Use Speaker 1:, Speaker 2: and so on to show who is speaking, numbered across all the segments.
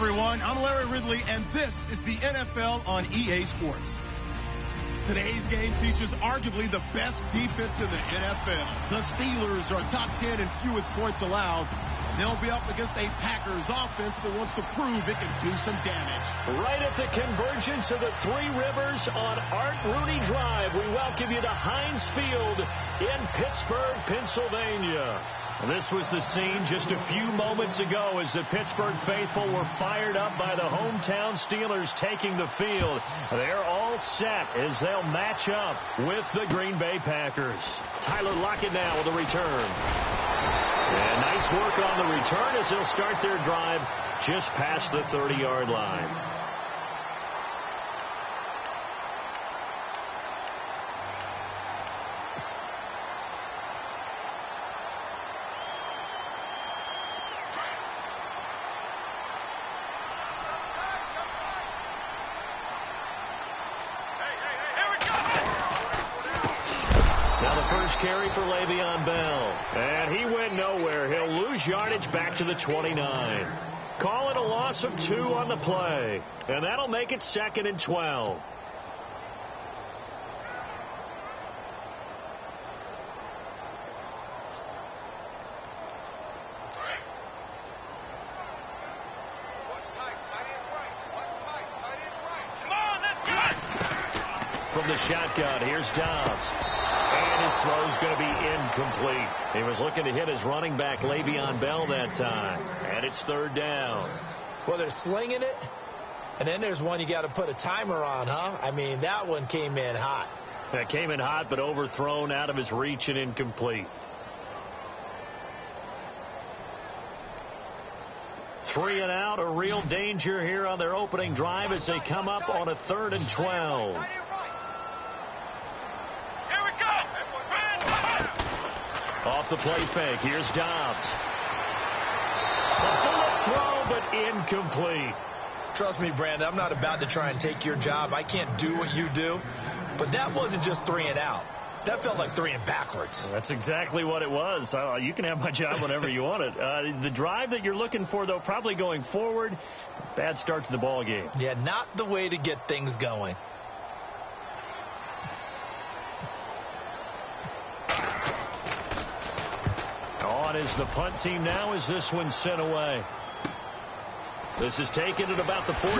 Speaker 1: everyone. I'm Larry Ridley, and this is the NFL on EA Sports. Today's game features arguably the best defense in the NFL. The Steelers are top 10 in fewest points allowed. They'll be up against a Packers offense that wants to prove it can do some damage.
Speaker 2: Right at the convergence of the Three Rivers on Art Rooney Drive, we welcome you to Heinz Field in Pittsburgh, Pennsylvania. This was the scene just a few moments ago as the Pittsburgh faithful were fired up by the hometown Steelers taking the field. They're all set as they'll match up with the Green Bay Packers. Tyler Lockett now with a return. And nice work on the return as they'll start their drive just past the 30-yard line. Carry for Le'Veon Bell. And he went nowhere. He'll lose yardage back to the 29. Call it a loss of 2 on the play. And that'll make it 2nd and 12. From the shotgun, here's Dobbs. And his throw's going to be incomplete. He was looking to hit his running back, Le'Veon Bell, that time. And it's 3rd down.
Speaker 3: Well, they're slinging it. And then there's one you got to put a timer on, huh? I mean, that one came in hot.
Speaker 2: That came in hot, but overthrown, out of his reach, and incomplete. 3 and out, a real danger here on their opening drive as they come up on a 3rd and 12. Off the play fake, here's Dobbs. A bullet throw, but incomplete.
Speaker 3: Trust me, Brandon, I'm not about to try and take your job. I can't do what you do. But that wasn't just 3 and out. That felt like 3 and backwards.
Speaker 2: That's exactly what it was. You can have my job whenever you want it. The drive that you're looking for, though, probably going forward. Bad start to the ball game.
Speaker 3: Yeah, not the way to get things going.
Speaker 2: On is the punt team now as this one's sent away. This is taken at about the 14.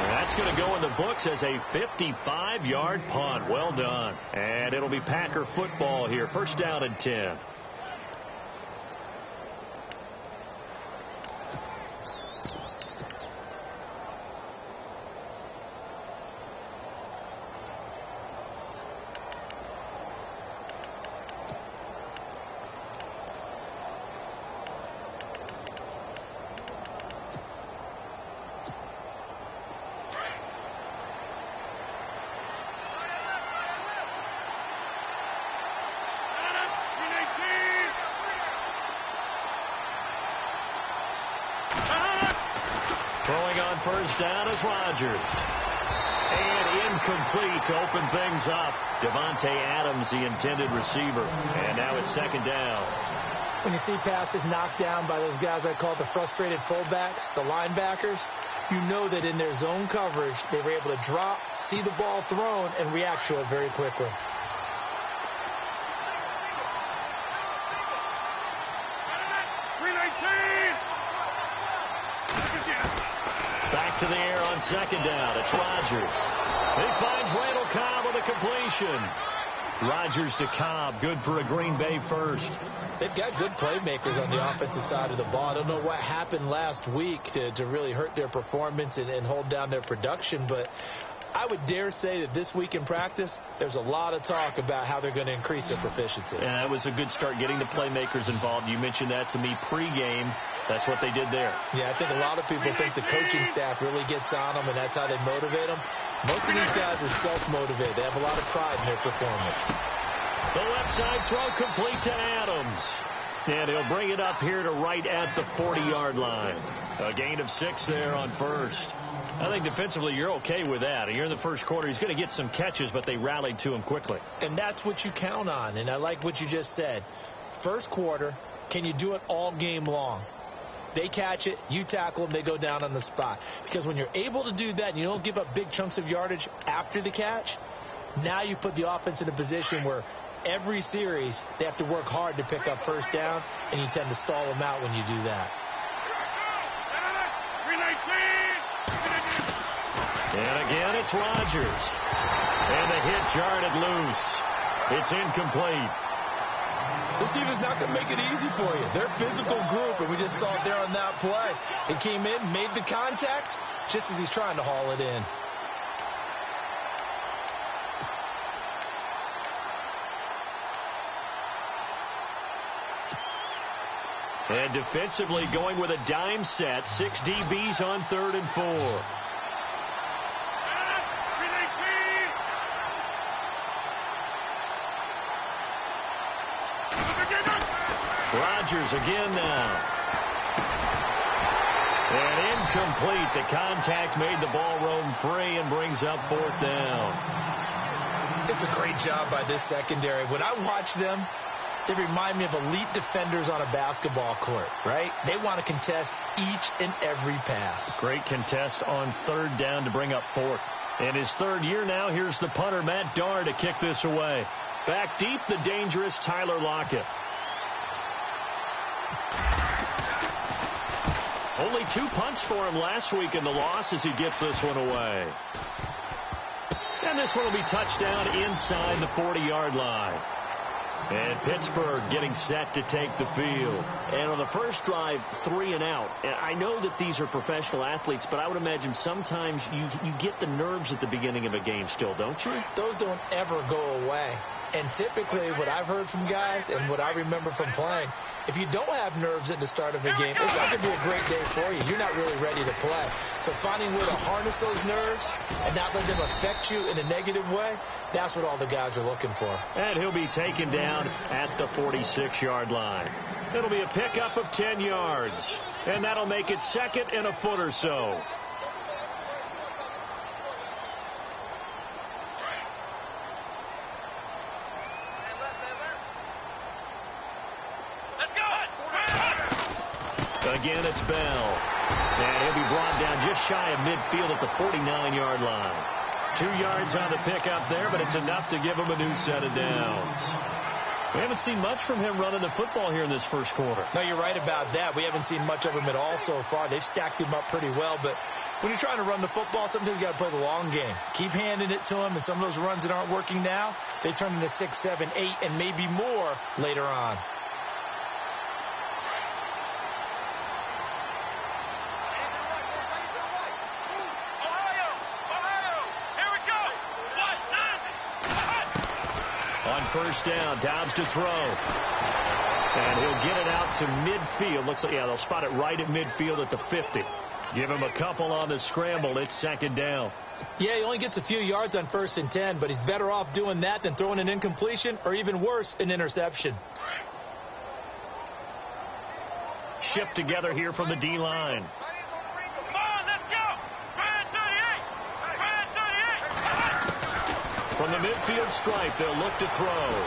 Speaker 2: That's going to go in the books as a 55-yard punt. Well done. And it'll be Packer football here. 1st down and 10. Throwing on 1st down is Rodgers. And incomplete to open things up. Devontae Adams, the intended receiver. And now it's 2nd down.
Speaker 3: When you see passes knocked down by those guys I call the frustrated fullbacks, the linebackers, you know that in their zone coverage, they were able to drop, see the ball thrown, and react to it very quickly.
Speaker 2: Back to the air on 2nd down. It's Rodgers. He finds Randall Cobb with a completion. Rodgers to Cobb. Good for a Green Bay first.
Speaker 3: They've got good playmakers on the offensive side of the ball. I don't know what happened last week to really hurt their performance and hold down their production, but I would dare say that this week in practice, there's a lot of talk about how they're going to increase their proficiency.
Speaker 2: And that was a good start getting the playmakers involved. You mentioned that to me pregame. That's what they did there.
Speaker 3: Yeah, I think a lot of people think the coaching staff really gets on them, and that's how they motivate them. Most of these guys are self-motivated. They have a lot of pride in their performance.
Speaker 2: The left side throw complete to Adams. And he'll bring it up here to right at the 40-yard line. A gain of 6 there on first. I think defensively you're okay with that. You're in the first quarter. He's going to get some catches, but they rallied to him quickly.
Speaker 3: And that's what you count on. And I like what you just said. First quarter, can you do it all game long? They catch it, you tackle them, they go down on the spot. Because when you're able to do that and you don't give up big chunks of yardage after the catch, now you put the offense in a position where every series they have to work hard to pick up first downs, and you tend to stall them out when you do that.
Speaker 2: And again, it's Rodgers. And the hit jarred it loose. It's incomplete.
Speaker 3: This team is not going to make it easy for you. They're a physical group, and we just saw it there on that play. It came in, made the contact, just as he's trying to haul it in.
Speaker 2: And defensively going with a dime set. 6 DBs on 3rd and 4. Rodgers again now. And incomplete. The contact made the ball roam free and brings up 4th down.
Speaker 3: It's a great job by this secondary. When I watch them, they remind me of elite defenders on a basketball court, right? They want to contest each and every pass.
Speaker 2: Great contest on 3rd down to bring up 4th. In his 3rd year now, here's the punter, Matt Darr, to kick this away. Back deep, the dangerous Tyler Lockett. Only 2 punts for him last week in the loss as he gets this one away. And this one will be touchdown inside the 40-yard line. And Pittsburgh getting set to take the field. And on the first drive, 3 and out. And I know that these are professional athletes, but I would imagine sometimes you get the nerves at the beginning of a game still, don't you?
Speaker 3: Those don't ever go away. And typically what I've heard from guys and what I remember from playing, if you don't have nerves at the start of a game, it's not going to be a great day for you. You're not really ready to play. So finding a way to harness those nerves and not let them affect you in a negative way, that's what all the guys are looking for.
Speaker 2: And he'll be taken down at the 46-yard line. It'll be a pickup of 10 yards. And that'll make it 2nd and a foot or so. Again, it's Bell. And he'll be brought down just shy of midfield at the 49-yard line. 2 yards on the pickup there, but it's enough to give him a new set of downs. We haven't seen much from him running the football here in this first quarter.
Speaker 3: No, you're right about that. We haven't seen much of him at all so far. They've stacked him up pretty well, but when you're trying to run the football, sometimes you got to play the long game. Keep handing it to him, and some of those runs that aren't working now, they turn into 6, 7, 8, and maybe more later on.
Speaker 2: First down, Dobbs to throw. And he'll get it out to midfield. Looks like, yeah, they'll spot it right at midfield at the 50. Give him a couple on the scramble. It's 2nd down.
Speaker 3: Yeah, he only gets a few yards on 1st and 10, but he's better off doing that than throwing an incompletion or even worse, an interception.
Speaker 2: Shift together here from the D-line. From the midfield stripe, they'll look to throw.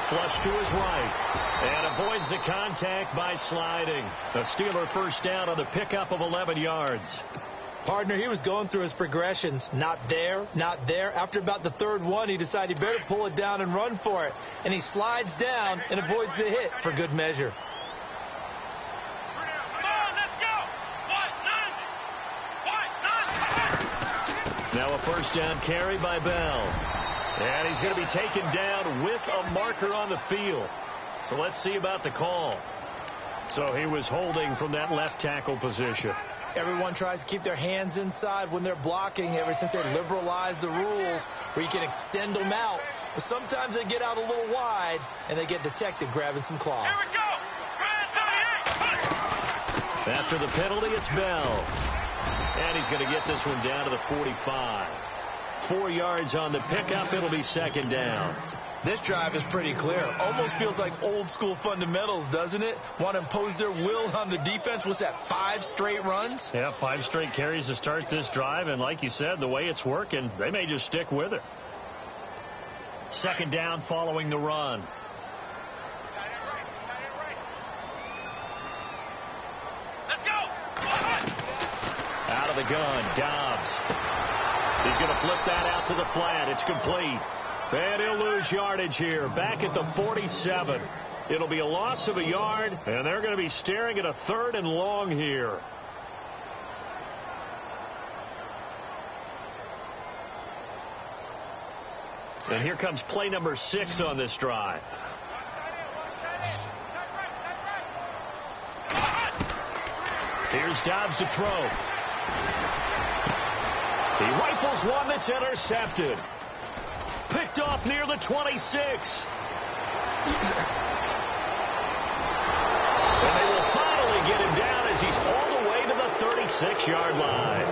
Speaker 2: Flush to his right. And avoids the contact by sliding. The Steeler first down on the pickup of 11 yards.
Speaker 3: Partner, he was going through his progressions. Not there, not there. After about the 3rd one, he decided he better pull it down and run for it. And he slides down and avoids the hit for good measure.
Speaker 2: Now a first down carry by Bell. And he's going to be taken down with a marker on the field. So let's see about the call. So he was holding from that left tackle position.
Speaker 3: Everyone tries to keep their hands inside when they're blocking ever since they liberalized the rules where you can extend them out. But sometimes they get out a little wide and they get detected grabbing some claws.
Speaker 4: Here we go.
Speaker 2: After the penalty, it's Bell. And he's going to get this one down to the 45. 4 yards on the pickup. It'll be 2nd down.
Speaker 3: This drive is pretty clear. Almost feels like old school fundamentals, doesn't it? Want to impose their will on the defense. What's that, 5 straight runs?
Speaker 2: Yeah, 5 straight carries to start this drive. And like you said, the way it's working, they may just stick with it. 2nd down following the run.
Speaker 4: Let's go.
Speaker 2: of the gun. Dobbs. He's going to flip that out to the flat. It's complete. And he'll lose yardage here. Back at the 47. It'll be a loss of a yard, and they're going to be staring at a 3rd and long here. And here comes play number 6 on this drive. Here's Dobbs to throw. He rifles one that's intercepted. Picked off near the 26. And they will finally get him down as he's all the way to the 36-yard line.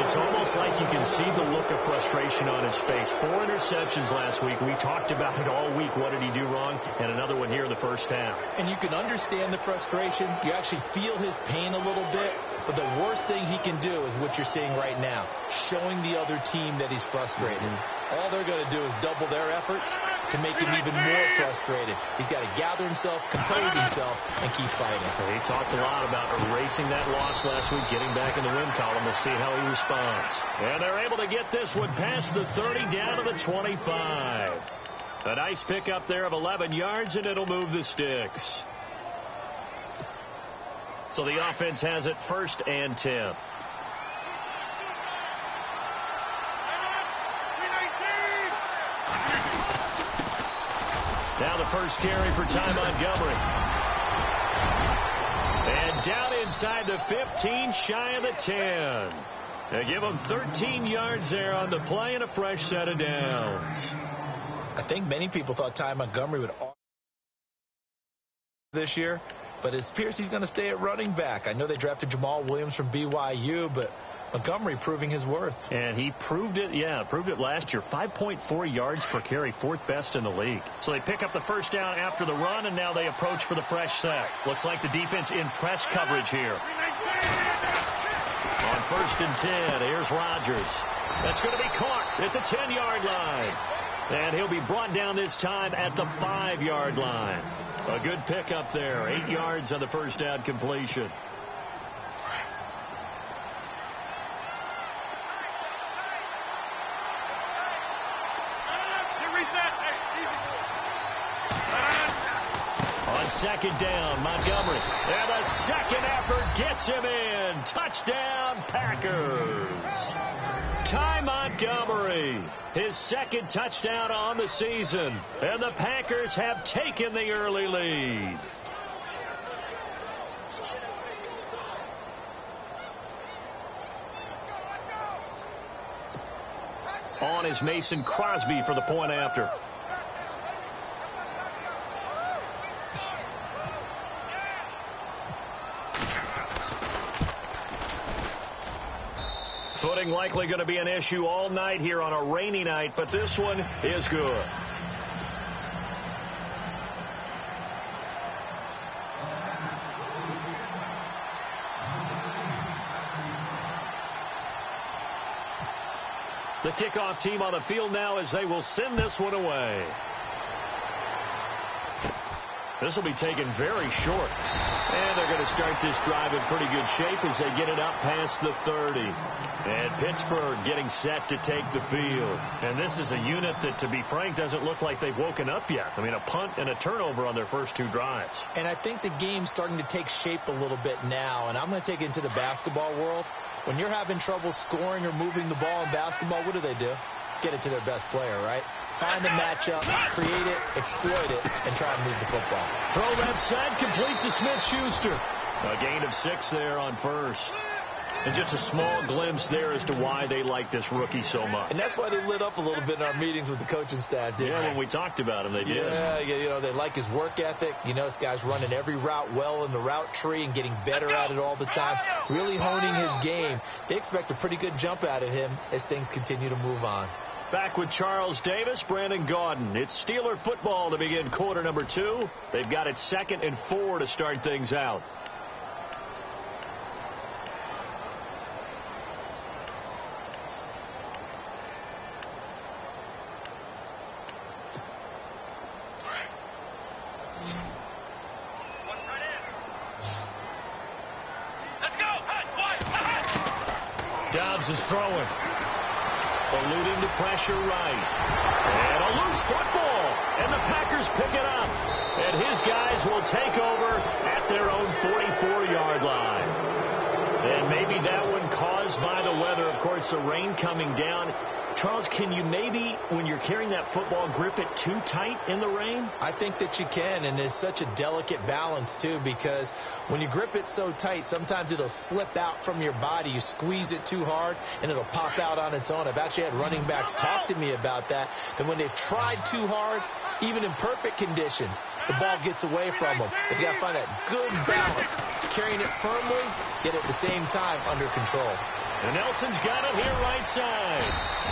Speaker 2: It's almost like you can see the look of frustration on his face. 4 interceptions last week. We talked about it all week. What did he do wrong? And another one here in the first half.
Speaker 3: And you can understand the frustration. You actually feel his pain a little bit. But the worst thing he can do is what you're seeing right now, showing the other team that he's frustrated. All they're going to do is double their efforts to make him even more frustrated. He's got to gather himself, compose himself, and keep fighting.
Speaker 2: He talked a lot about erasing that loss last week, getting back in the win column. We'll see how he responds. And they're able to get this one past the 30 down to the 25. A nice pickup there of 11 yards, and it'll move the sticks. So the offense has it 1st and 10. Now the first carry for Ty Montgomery. And down inside the 15, shy of the 10. They give him 13 yards there on the play and a fresh set of downs.
Speaker 3: I think many people thought Ty Montgomery would this year, but it appears he's going to stay at running back. I know they drafted Jamal Williams from BYU, but Montgomery proving his worth.
Speaker 2: And he proved it, proved it last year. 5.4 yards per carry, 4th best in the league. So they pick up the first down after the run, and now they approach for the fresh set. Looks like the defense in press coverage here. On 1st and 10, here's Rodgers. That's going to be caught at the 10-yard line. And he'll be brought down this time at the 5-yard line. A good pickup there. 8 yards on the first down completion. On 2nd down, Montgomery. And a second effort gets him in. Touchdown, Packers. Ty Montgomery, his 2nd touchdown on the season. And the Packers have taken the early lead. On is Mason Crosby for the point after. Footing likely going to be an issue all night here on a rainy night, but this one is good. The kickoff team on the field now as they will send this one away. This will be taken very short. And they're going to start this drive in pretty good shape as they get it up past the 30. And Pittsburgh getting set to take the field. And this is a unit that, to be frank, doesn't look like they've woken up yet. I mean, a punt and a turnover on their first 2 drives.
Speaker 3: And I think the game's starting to take shape a little bit now. And I'm going to take it into the basketball world. When you're having trouble scoring or moving the ball in basketball, what do? Get it to their best player, right? Find a matchup, create it, exploit it, and try and move the football.
Speaker 2: Throw left side, complete to Smith-Schuster. A gain of 6 there on first. And just a small glimpse there as to why they like this rookie so much.
Speaker 3: And that's why they lit up a little bit in our meetings with the coaching staff, didn't they?
Speaker 2: When we talked about him, they did.
Speaker 3: Yeah, they like his work ethic. This guy's running every route well in the route tree and getting better at it all the time, really honing his game. They expect a pretty good jump out of him as things continue to move on.
Speaker 2: Back with Charles Davis, Brandon Gaudin. It's Steeler football to begin quarter number 2. They've got it 2nd and 4 to start things out. is throwing. Alluding to pressure right. And a loose football. And the Packers pick it up. And his guys will take over at their own 44-yard line. And maybe that one caused by the weather. Of course, the rain coming down. Charles, can you maybe, when you're carrying that football, grip it too tight in the rain?
Speaker 3: I think that you can, and it's such a delicate balance, too, because when you grip it so tight, sometimes it'll slip out from your body. You squeeze it too hard, and it'll pop out on its own. I've actually had running backs talk to me about that when they've tried too hard, even in perfect conditions, the ball gets away from them. They've got to find that good balance, carrying it firmly, yet at the same time under control.
Speaker 2: And Nelson's got it here right side.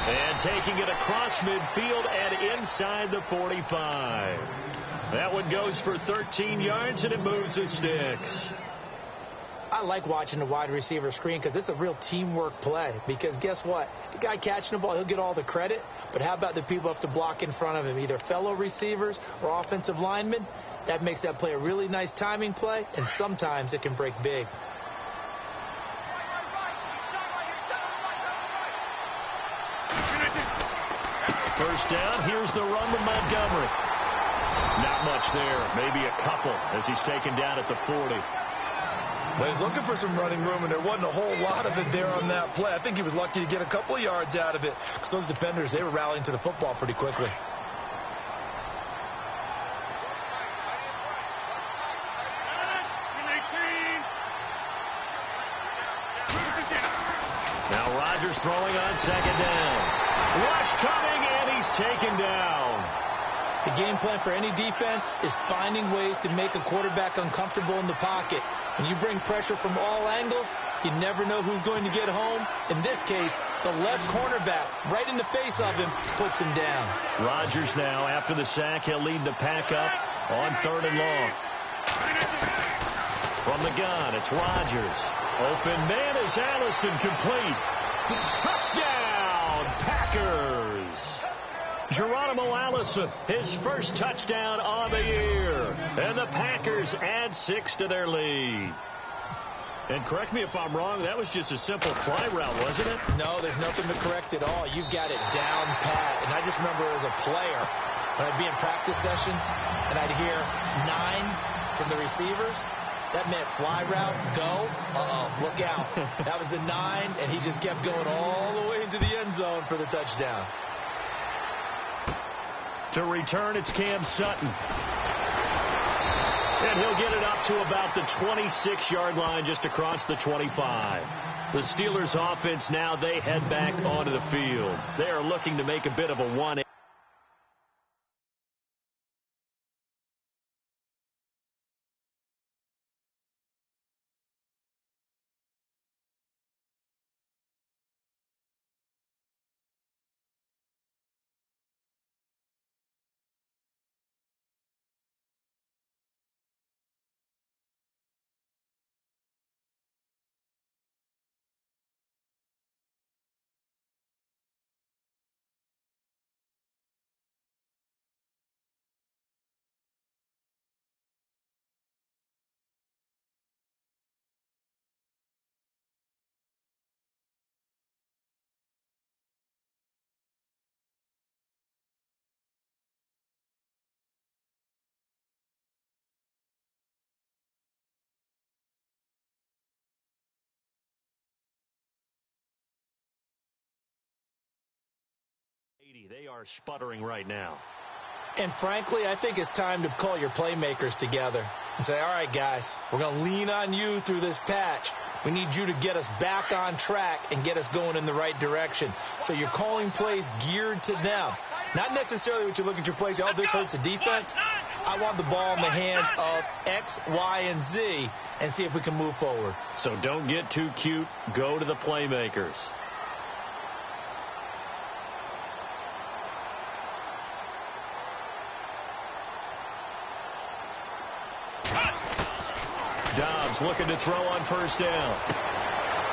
Speaker 2: And taking it across midfield and inside the 45. That one goes for 13 yards, and it moves the sticks.
Speaker 3: I like watching the wide receiver screen because it's a real teamwork play. Because guess what? The guy catching the ball, he'll get all the credit. But how about the people who have to block in front of him, either fellow receivers or offensive linemen? That makes that play a really nice timing play, and sometimes it can break big.
Speaker 2: First down, here's the run to Montgomery. Not much there, maybe a couple as he's taken down at the 40.
Speaker 4: Well, he's looking for some running room, and there wasn't a whole lot of it there on that play. I think he was lucky to get a couple of yards out of it because those defenders, they were rallying to the football pretty quickly.
Speaker 2: Now Rodgers throwing on second down. Rush coming, and he's taken down.
Speaker 3: The game plan for any defense is finding ways to make a quarterback uncomfortable in the pocket. When you bring pressure from all angles, you never know who's going to get home. In this case, the left cornerback, right in the face of him, puts him down.
Speaker 2: Rodgers now, after the sack, he'll lead the pack up on 3rd and long. From the gun, it's Rodgers. Open man is Allison, complete. Touchdown, Packers. Geronimo Allison, his first touchdown of the year. And the Packers add 6 to their lead. And correct me if I'm wrong, that was just a simple fly route, wasn't it?
Speaker 3: No, there's nothing to correct at all. You've got it down pat. And I just remember as a player, when I'd be in practice sessions, and I'd hear 9 from the receivers. That meant fly route, go, look out. That was the 9, and he just kept going all the way into the end zone for the touchdown.
Speaker 2: To return, it's Cam Sutton. And he'll get it up to about the 26-yard line, just across the 25. The Steelers' offense now, they head back onto the field. They are looking to make a bit of a 1-8. They are sputtering right now.
Speaker 3: And frankly, I think it's time to call your playmakers together and say, all right, guys, we're going to lean on you through this patch. We need you to get us back on track and get us going in the right direction. So you're calling plays geared to them. Not necessarily what you look at your plays, oh, this hurts the defense. I want the ball in the hands of X, Y, and Z and see if we can move forward.
Speaker 2: So don't get too cute. Go to the playmakers. Dobbs looking to throw on first down.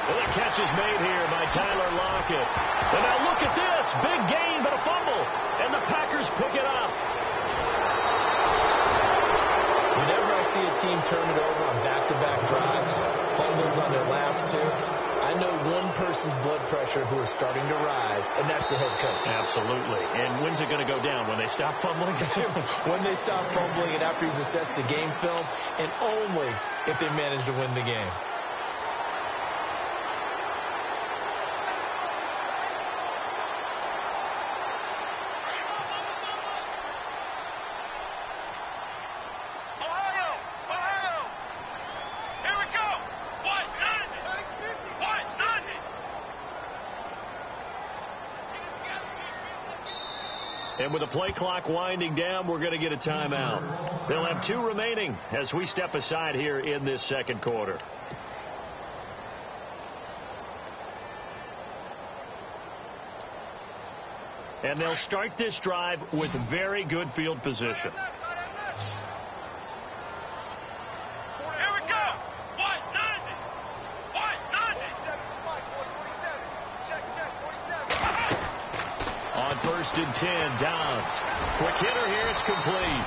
Speaker 2: Well, the catch is made here by Tyler Lockett. And now look at this. Big gain, but a fumble. And the Packers pick it up.
Speaker 3: Whenever I see a team turn it over on back-to-back drives, fumbles on their last 2, I know one person's blood pressure who is starting to rise, and that's the head coach.
Speaker 2: Absolutely. And when's it going to go down? When they stop fumbling?
Speaker 3: When they stop fumbling and after he's assessed the game film, and only if they manage to win the game.
Speaker 2: And with the play clock winding down, we're going to get a timeout. They'll have 2 remaining as we step aside here in this second quarter. And they'll start this drive with very good field position. First and 10, Downs. Quick hitter here, it's complete.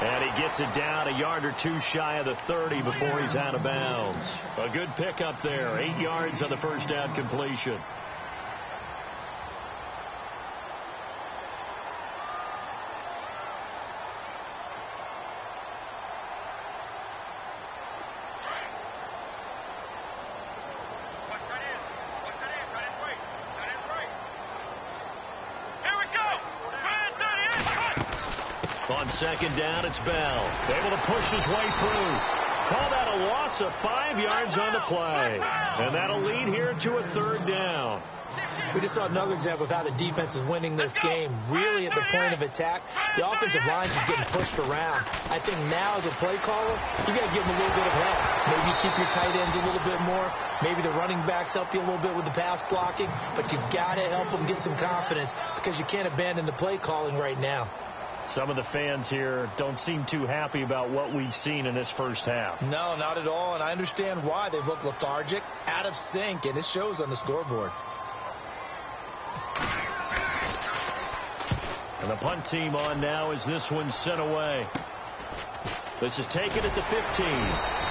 Speaker 2: And he gets it down a yard or 2 shy of the 30 before he's out of bounds. A good pickup there, 8 yards on the first down completion. On second down, it's Bell. Able to push his way through. Call that a loss of 5 yards on the play. And that'll lead here to a 3rd down.
Speaker 3: We just saw another example of how the defense is winning this game. Really at the point of attack, the offensive line is getting pushed around. I think now as a play caller, you got to give them a little bit of help. Maybe keep your tight ends a little bit more. Maybe the running backs help you a little bit with the pass blocking. But you've got to help them get some confidence because you can't abandon the play calling right now.
Speaker 2: Some of the fans here don't seem too happy about what we've seen in this first half.
Speaker 3: No, not at all, and I understand why. They've looked lethargic, out of sync, and it shows on the scoreboard.
Speaker 2: And the punt team on now as this one's sent away. This is taken at the 15.